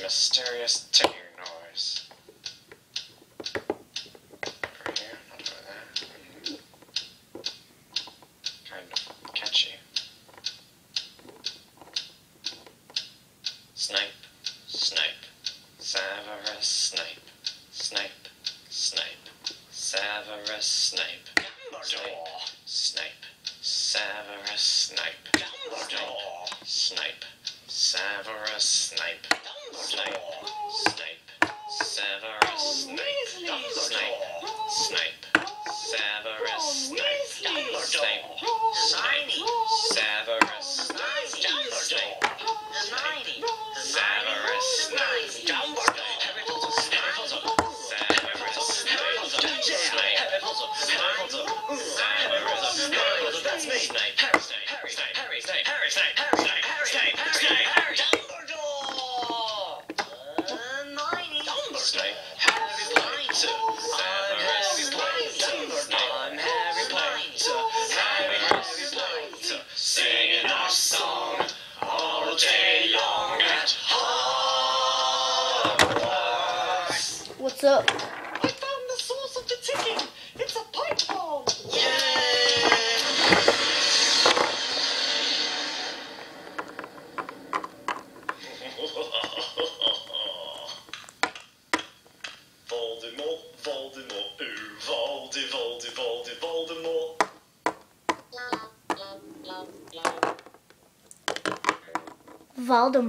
Mysterious ticking noise. Over here, not over there. Kind of catchy. Snape, Snape, Severus Snape, Snape, Snape, Severus Snape, Dumbledore, Snape, Severus Snape, Dumbledore, Snape, Severus Snape, Dumbledore, Snape, Severus Snape, Snape, Snape, Severus Snape, Snape, Snape, Severus Snape, Snape, Severus Snape, Dumbledore, Harry Potter, Harry Potter, Severus Snape, Snape, Harry Potter, Harry Potter, Severus Snape, that's me, Snape, Harry Snape, Harry Snape, Harry Snape, Harry Snape, Harry Snape, Harry Snape, Harry Snape, Dumbledore, Hermione, Dumbledore, Harry Potter, Severus Snape, I'm Harry Potter, Harry Potter, singing our song all day long at Hogwarts. What's up? I found the source of the ticking. It's a pipe bomb. Yay! Voldemort, Voldemort, ooh, Voldemort. Voldemort.